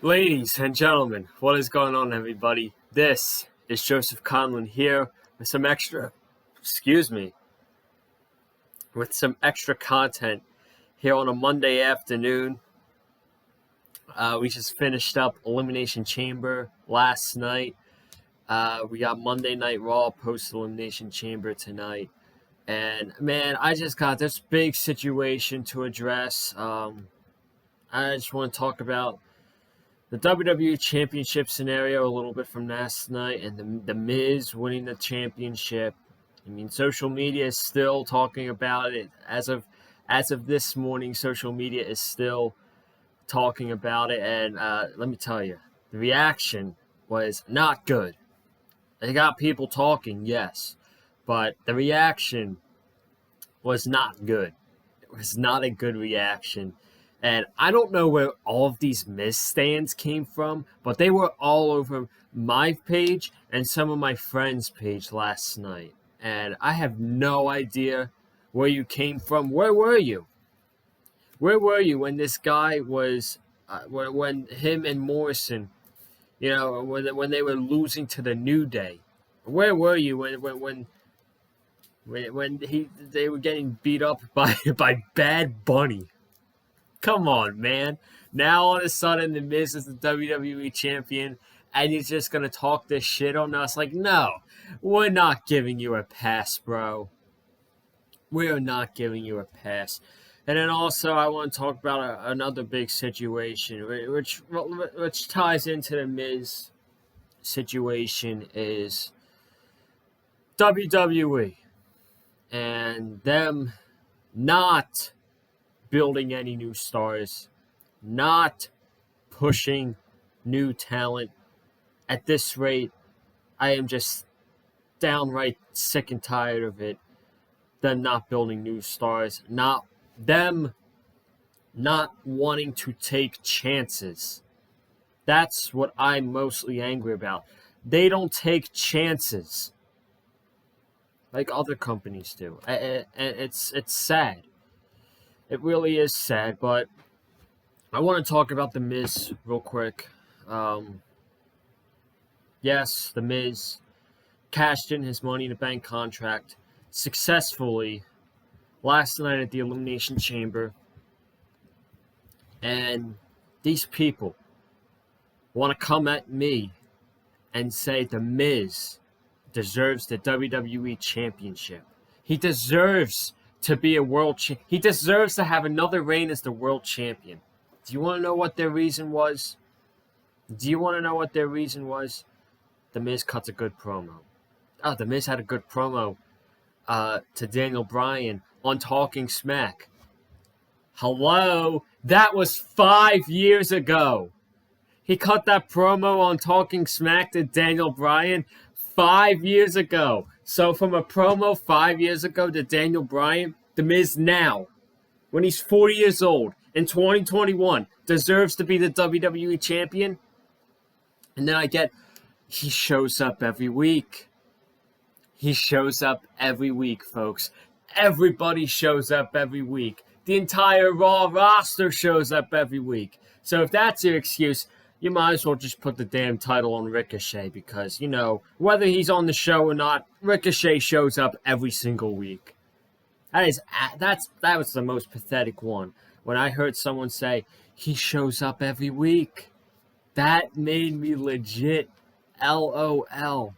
Ladies and gentlemen, what is going on, everybody? This is Joseph Conlon here with some extra content here on a Monday afternoon. We just finished up Elimination Chamber last night. We got Monday Night Raw post-Elimination Chamber tonight. And, man, I just got this big situation to address. I just want to talk about the WWE Championship scenario a little bit from last night and the Miz winning the championship. I mean, social media is still talking about it. As of this morning, social media is still talking about it. And let me tell you, the reaction was not good. They got people talking, yes, but the reaction was not good. It was not a good reaction. And I don't know where all of these Miz stands came from, but they were all over my page and some of my friends' page last night. And I have no idea where you came from. Where were you? Where were you when this guy was, when him and Morrison, when they were losing to the New Day? Where were you when they were getting beat up by Bad Bunny? Come on, man. Now, all of a sudden, The Miz is the WWE champion, and he's just going to talk this shit on us? Like, no, we're not giving you a pass, bro. We're not giving you a pass. And then also, I want to talk about another big situation, which ties into The Miz situation, is WWE and them not building any new stars, not pushing new talent. At this rate, I am just downright sick and tired of it. Them not building new stars, them not wanting to take chances. That's what I'm mostly angry about. They don't take chances like other companies do. And it's sad. It really is sad, but I want to talk about The Miz real quick. Yes, The Miz cashed in his Money in the Bank contract successfully last night at the Elimination Chamber. And these people want to come at me and say The Miz deserves the WWE Championship. He deserves to be a world champion. He deserves to have another reign as the world champion. Do you want to know what their reason was? The Miz cuts a good promo. The Miz had a good promo to Daniel Bryan on Talking Smack. Hello? That was 5 years ago. He cut that promo on Talking Smack to Daniel Bryan 5 years ago. So from a promo 5 years ago to Daniel Bryan, The Miz now, when he's 40 years old, in 2021, deserves to be the WWE champion. And then he shows up every week. He shows up every week, folks. Everybody shows up every week. The entire Raw roster shows up every week. So if that's your excuse, you might as well just put the damn title on Ricochet because, whether he's on the show or not, Ricochet shows up every single week. That was the most pathetic one. When I heard someone say, he shows up every week, that made me legit LOL.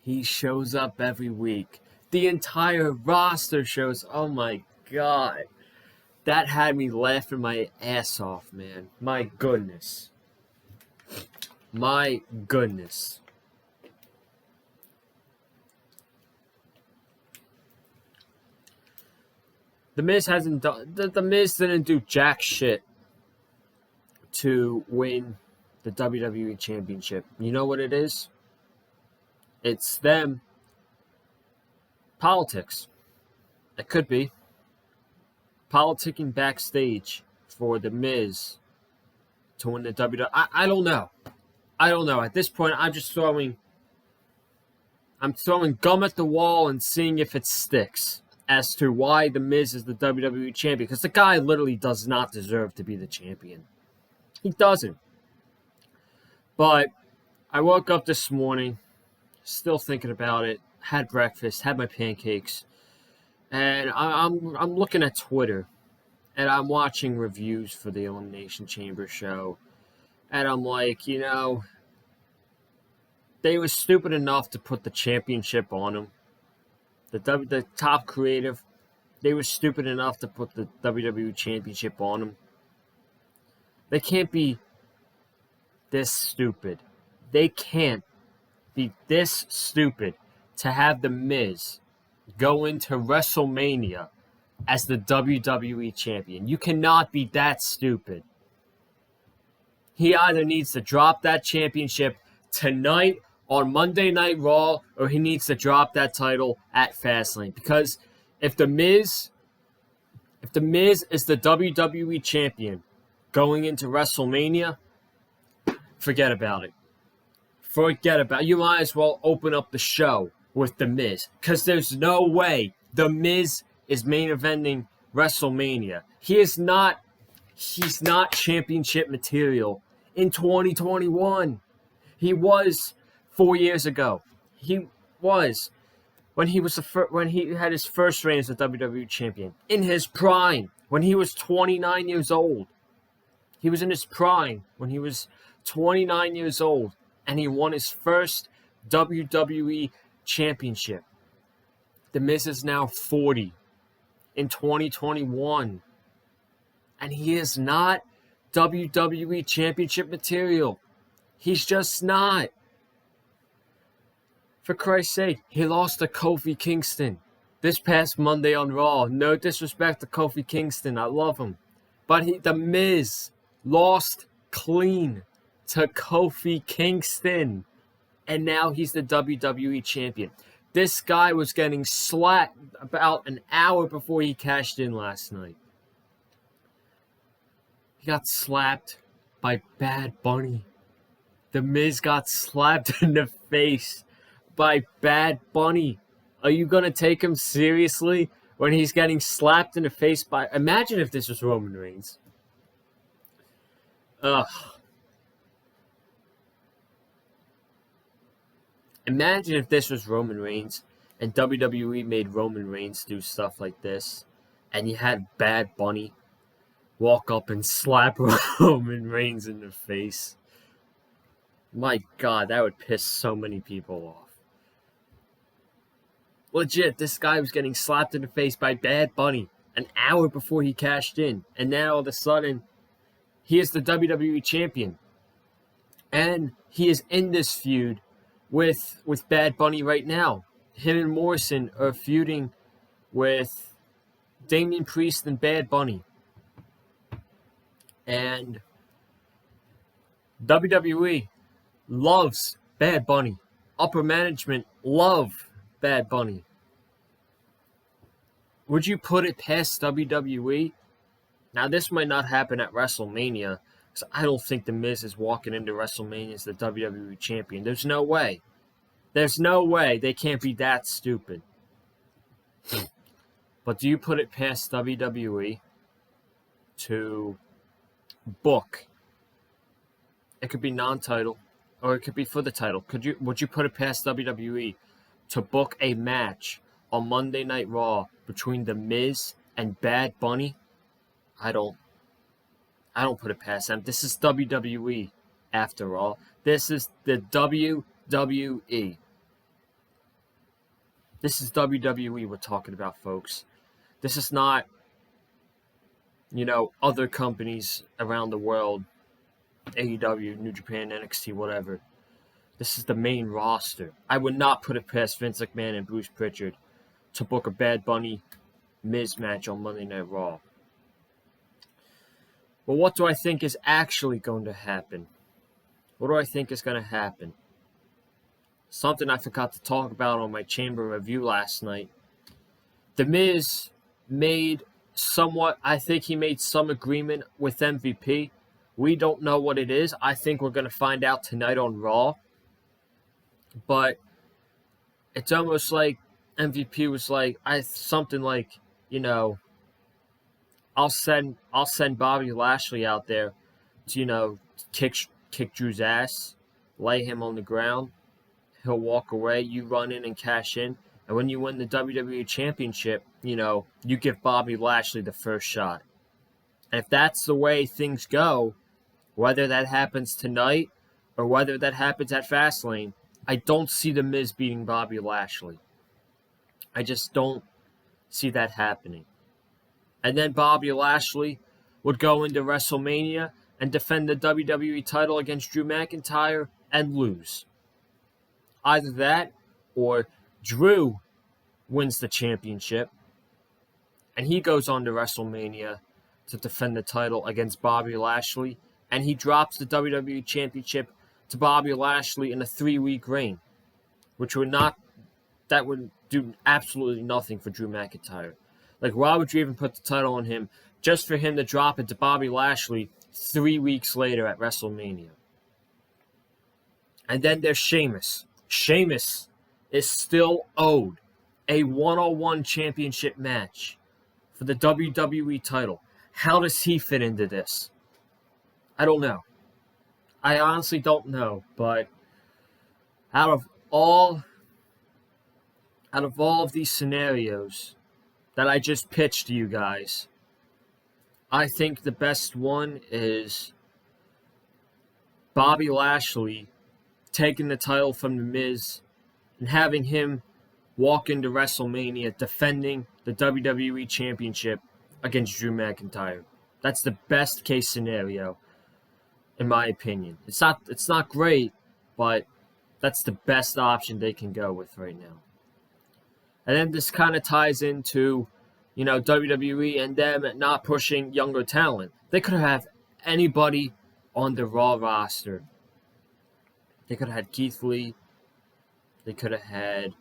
He shows up every week. The entire roster shows, oh my God. That had me laughing my ass off, man. My goodness. My goodness. The Miz didn't do jack shit to win the WWE Championship. You know what it is? It's them. Politics. It could be. Politicking backstage for The Miz to win the WWE. I don't know. At this point, I'm throwing gum at the wall and seeing if it sticks as to why The Miz is the WWE champion. Because the guy literally does not deserve to be the champion. He doesn't. But I woke up this morning, still thinking about it, had breakfast, had my pancakes, and I'm looking at Twitter, and I'm watching reviews for the Elimination Chamber show, and I'm like, they were stupid enough to put the championship on him. The top creative, they were stupid enough to put the WWE Championship on him. They can't be this stupid. They can't be this stupid to have The Miz go into WrestleMania as the WWE Champion. You cannot be that stupid. He either needs to drop that championship tonight on Monday Night Raw, or he needs to drop that title at Fastlane. Because if The Miz is the WWE Champion going into WrestleMania, forget about it. You might as well open up the show with The Miz. Because there's no way The Miz is main eventing WrestleMania. He's not championship material in 2021. He was 4 years ago. He was when he had his first reign as a WWE champion. In his prime, when he was 29 years old. He was in his prime when he was 29 years old, and he won his first WWE championship. The Miz is now 40 in 2021, and he is not WWE championship material. He's just not. For Christ's sake, he lost to Kofi Kingston this past Monday on Raw. No disrespect to Kofi Kingston. I love him. But The Miz lost clean to Kofi Kingston. And now he's the WWE champion. This guy was getting slapped about an hour before he cashed in last night. He got slapped by Bad Bunny. The Miz got slapped in the face by Bad Bunny. Are you going to take him seriously when he's getting slapped in the face by... Imagine if this was Roman Reigns. Ugh. Imagine if this was Roman Reigns and WWE made Roman Reigns do stuff like this, and you had Bad Bunny walk up and slap Roman Reigns in the face. My God, that would piss so many people off. Legit, this guy was getting slapped in the face by Bad Bunny an hour before he cashed in. And now all of a sudden, he is the WWE champion. And he is in this feud with Bad Bunny right now. Him and Morrison are feuding with Damian Priest and Bad Bunny. And WWE loves Bad Bunny. Upper management love Bad Bunny. Would you put it past WWE? Now, this might not happen at WrestleMania, because I don't think The Miz is walking into WrestleMania as the WWE champion. There's no way. There's no way they can't be that stupid. But do you put it past WWE to book? It could be non-title, or it could be for the title. Would you put it past WWE to book a match on Monday Night Raw between The Miz and Bad Bunny? I don't put it past them. This is WWE, after all. This is the WWE. This is WWE we're talking about, folks. This is not, other companies around the world, AEW, New Japan, NXT, whatever. This is the main roster. I would not put it past Vince McMahon and Bruce Pritchard to book a Bad Bunny Miz match on Monday Night Raw. But what do I think is actually going to happen? What do I think is going to happen? Something I forgot to talk about on my Chamber review last night. The Miz I think he made some agreement with MVP. We don't know what it is. I think we're going to find out tonight on Raw. But it's almost like MVP was like, I'll send Bobby Lashley out there kick Drew's ass, lay him on the ground. He'll walk away. You run in and cash in. And when you win the WWE Championship, you give Bobby Lashley the first shot. And if that's the way things go, whether that happens tonight or whether that happens at Fastlane, I don't see The Miz beating Bobby Lashley. I just don't see that happening. And then Bobby Lashley would go into WrestleMania and defend the WWE title against Drew McIntyre and lose. Either that or Drew wins the championship and he goes on to WrestleMania to defend the title against Bobby Lashley, and he drops the WWE Championship to Bobby Lashley in a 3-week reign, which would do absolutely nothing for Drew McIntyre. Like, why would you even put the title on him just for him to drop it to Bobby Lashley 3 weeks later at WrestleMania? And then there's Sheamus. Sheamus is still owed a one-on-one championship match for the WWE title. How does he fit into this? I don't know. I honestly don't know, but out of all of these scenarios that I just pitched to you guys, I think the best one is Bobby Lashley taking the title from The Miz and having him walk into WrestleMania defending the WWE Championship against Drew McIntyre. That's the best case scenario, in my opinion. It's not great, but that's the best option they can go with right now. And then this kind of ties into, WWE and them not pushing younger talent. They could have anybody on the Raw roster. They could have had Keith Lee. They could have had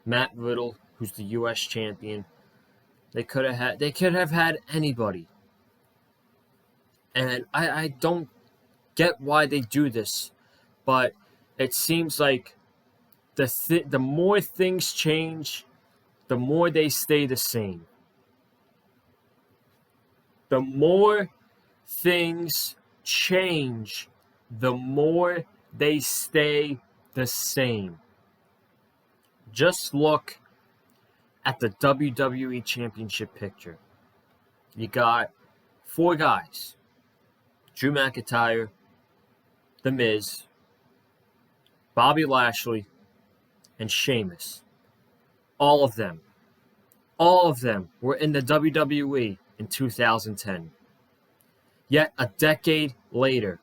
Matt Riddle, who's the U.S. champion. They could have had anybody. And I don't get why they do this, but it seems like the more things change, the more they stay the same. The more things change, the more they stay the same. Just look at the WWE Championship picture. You got 4 guys. Drew McIntyre, The Miz, Bobby Lashley, and Sheamus. All of them were in the WWE in 2010. Yet a decade later,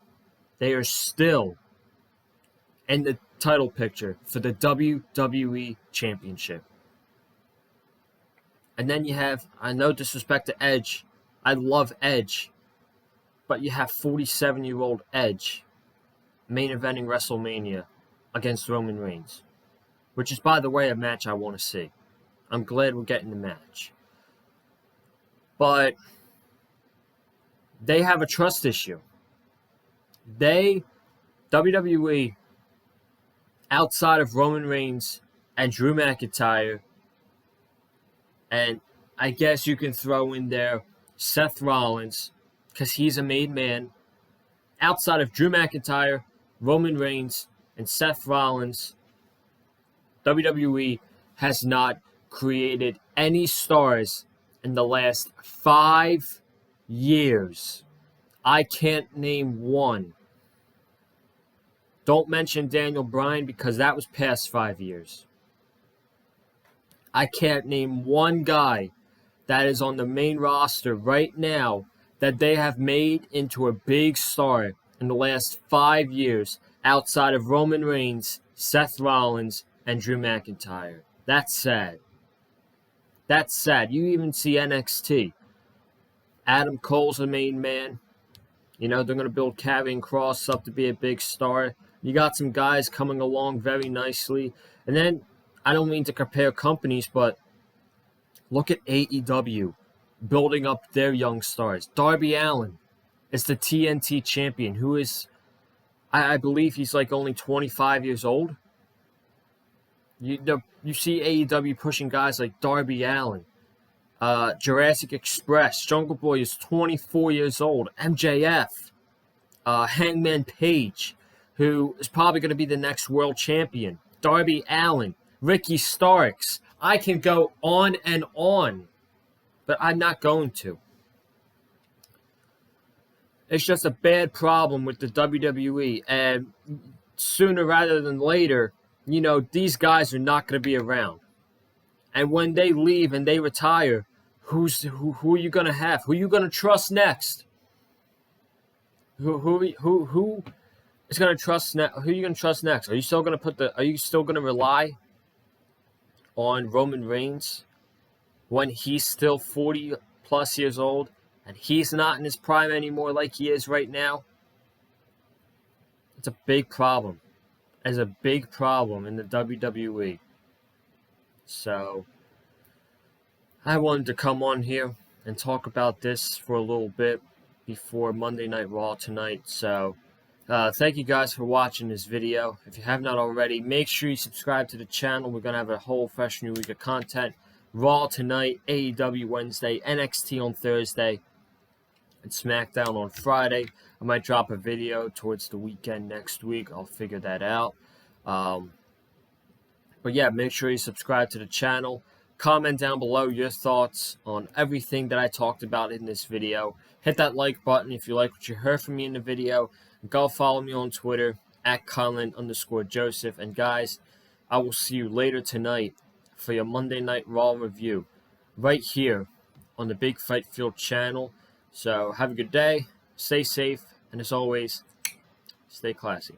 they are still in the title picture for the WWE Championship. And then you have, I no disrespect to Edge, I love Edge, but you have 47-year-old Edge main eventing WrestleMania against Roman Reigns, which is, by the way, a match I want to see. I'm glad we're getting the match. But they have a trust issue. WWE, outside of Roman Reigns and Drew McIntyre, and I guess you can throw in there Seth Rollins, because he's a made man. Outside of Drew McIntyre, Roman Reigns, and Seth Rollins, WWE has not created any stars in the last 5 years. I can't name one. Don't mention Daniel Bryan because that was past 5 years. I can't name one guy that is on the main roster right now that they have made into a big star in the last 5 years outside of Roman Reigns, Seth Rollins, and Drew McIntyre. That's sad. That's sad. You even see NXT. Adam Cole's the main man. They're going to build Karrion Kross up to be a big star. You got some guys coming along very nicely. And then, I don't mean to compare companies, but look at AEW building up their young stars. Darby Allin is the TNT champion, who is, I believe he's like only 25 years old. You see AEW pushing guys like Darby Allin, Jurassic Express. Jungle Boy is 24 years old. MJF. Hangman Page, who is probably going to be the next world champion, Darby Allin, Ricky Starks. I can go on and on, but I'm not going to. It's just a bad problem with the WWE, and sooner rather than later, these guys are not going to be around. And when they leave and they retire, who are you going to have? Who are you going to trust next? Who is going to trust next? Who are you going to trust next? Are you still going to rely on Roman Reigns when he's still 40 plus years old and he's not in his prime anymore like he is right now? It's a big problem. It's a big problem in the WWE. So I wanted to come on here and talk about this for a little bit before Monday Night Raw tonight. So thank you guys for watching this video. If you have not already, make sure you subscribe to the channel. We're going to have a whole fresh new week of content. Raw tonight, AEW Wednesday, NXT on Thursday, and SmackDown on Friday. I might drop a video towards the weekend next week. I'll figure that out. But yeah, make sure you subscribe to the channel. Comment down below your thoughts on everything that I talked about in this video. Hit that like button if you like what you heard from me in the video. Go follow me on Twitter at Colin_Joseph. And guys, I will see you later tonight for your Monday Night Raw review right here on the Big Fight Field channel. So have a good day, stay safe, and as always, stay classy.